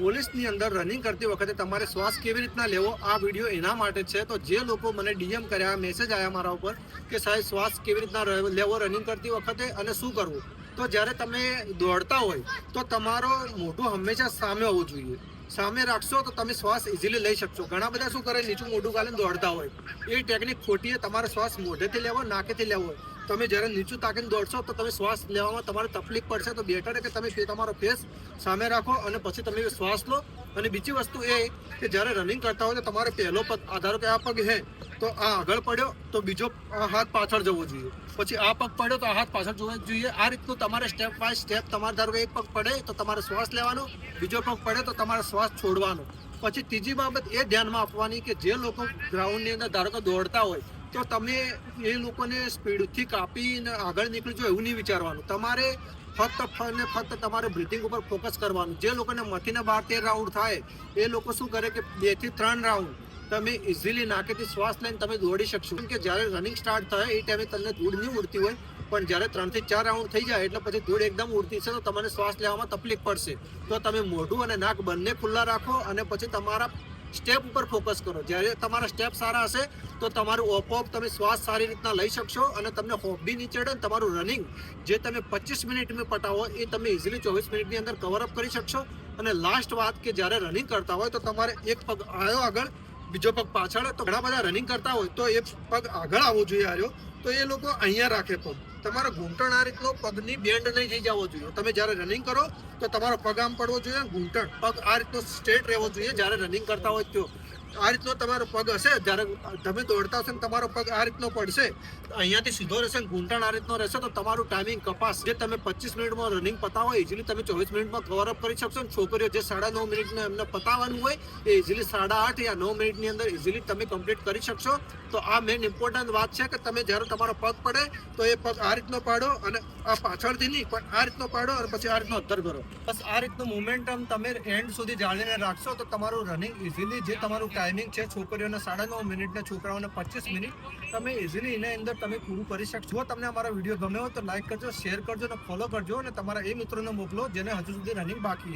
પોલીસની અંદર રનિંગ કરતી વખતે તમારે શ્વાસ કેવી રીતના લેવો, આ વિડીયો એના માટે છે. તો જે લોકો મને ડીએમ કર્યા, મેસેજ આવ્યા મારા ઉપર કે સાહેબ શ્વાસ કેવી રીતના લેવો રનિંગ કરતી વખતે અને શું કરવું, તો જ્યારે તમે દોડતા હોય તો તમારો મોઢું હંમેશા સામે હોવું જોઈએ. સામે રાખશો તો તમે શ્વાસ ઇઝીલી લઈ શકશો. ઘણા બધા શું કરે, નીચું મોઢું ગાલીને દોડતા હોય, એ ટેકનિક ખોટી. તમારે શ્વાસ મોઢેથી લેવો, નાકેથી લેવો. તમે જ્યારે નીચું તાકીને દોડશો તો તમે શ્વાસ લેવામાં તમારે તકલીફ પડશે. તો બેટર કે તમે તમારો ફેસ સામે રાખો અને પછી તમે શ્વાસ લો. અને બીજી વસ્તુ એ કે જ્યારે રનિંગ કરતા હોય તો તમારે પહેલો પગ, આધારો કે આ પગ હે તો આ આગળ પડ્યો તો બીજો હાથ પાછળ જવો જોઈએ, પછી આ પગ પડ્યો તો આ હાથ પાછળ જવો જોઈએ. આ રીતનું તમારે સ્ટેપ બાય સ્ટેપ, તમારે ધારો કે એક પગ પડે તો તમારે શ્વાસ લેવાનો, બીજો પગ પડે તો તમારે શ્વાસ છોડવાનો. પછી ત્રીજી બાબત એ ધ્યાનમાં આપવાની કે જે લોકો ગ્રાઉન્ડની અંદર ધારો કે દોડતા હોય તો તમે એ લોકોને સ્પીડથી કાપીને આગળ નીકળી જાઓ એવું નહીં વિચારવાનું. તમારે ફક્ત તમારે બ્રીથિંગ ઉપર ફોકસ કરવાનું. જે લોકોને મથીને 12-13 રાઉન્ડ થાય એ લોકો શું કરે કે 2 થી 3 રાઉન્ડ તમે ઇઝીલી નાકેથી શ્વાસ લઈને તમે દોડી શકશો. કેમ કે જ્યારે રનિંગ સ્ટાર્ટ થાય એ ટાઈમે તમને ધૂળ નહીં ઉડતી હોય, પણ જ્યારે 3 થી 4 રાઉન્ડ થઈ જાય એટલે પછી ધૂળ એકદમ ઉડતી છે તો તમને શ્વાસ લેવામાં તકલીફ પડશે. તો તમે મોઢું અને નાક બંને ખુલ્લા રાખો અને પછી તમારા સ્ટેપ ઉપર ફોકસ કરો. જ્યારે તમારા સ્ટેપ સારા હશે તો તમારું ઓપોપ તમે શ્વાસ સારી રીતના લઈ શકશો અને તમને હોપ બી નહીં ચડે. તમારું રનિંગ જે તમે 25 મિનિટમાં પટાવો એ તમે ઇઝીલી 24 મિનિટની અંદર કવરઅપ કરી શકશો. અને લાસ્ટ વાત કે જ્યારે રનિંગ કરતા હોય તો તમારે એક પગ આવ્યો આગળ, બીજો પગ પાછળ. તો ઘણા બધા રનિંગ કરતા હોય તો એ પગ આગળ આવવો જોઈએ આવ્યો તો એ લોકો અહીંયા રાખે પગ. તમારો ઘૂંટણ આ રીતનો પગની બેન્ડ નહીં થઈ જવો જોઈએ. તમે જ્યારે રનિંગ કરો તો તમારો પગ આમ પડવો જોઈએ, ઘૂંટણ પગ આ રીતનો સ્ટ્રેટ રહેવો જોઈએ જ્યારે રનિંગ કરતા હોય તો. આ રીતનો તમારો પગ હશે, જ્યારે તમે દોડતા હશો ને તમારો પગ આ રીતનો પડશે, અહીંયાથી સીધો રહેશે, ઘૂંટણ આ રીતનો રહેશે તો તમારું ટાઈમિંગ કપાસ. જે તમે 25 મિનિટમાં રનિંગ પતાવો ઇઝીલી તમે 24 મિનિટમાં કવરઅપ કરી શકશો. છોકરીઓ જે 9.5 મિનિટને એમને પતાવવાનું હોય એ ઇઝીલી 8.5 યા 9 મિનિટની અંદર ઇઝીલી તમે કમ્પ્લીટ કરી શકશો. તો આ મેઇન ઇમ્પોર્ટન્ટ વાત છે કે તમે જ્યારે તમારો પગ પડે તો એ પગ આ રીતનો પાડો અને આ પાછળથી નહીં પણ આ રીતનો પાડો અને પછી આ રીતનો અદ્ધર કરો. બસ આ રીતનું મોમેન્ટમ તમે એન્ડ સુધી જાળવીને રાખશો તો તમારું રનિંગ ઇઝીલી, જે તમારું ટાઈમિંગ છે છોકરીઓને 9.5 મિનિટ ને છોકરાઓને 25 મિનિટ, તમે ઇઝીલી એની અંદર તમે પૂરું કરી શકશો. જો તમને અમારો વિડીયો ગમ્યો હોય તો લાઈક કરજો, શેર કરજો અને ફોલો કરજો અને તમારા એ મિત્રોને મોકલો જેને હજુ સુધી રનિંગ બાકી છે.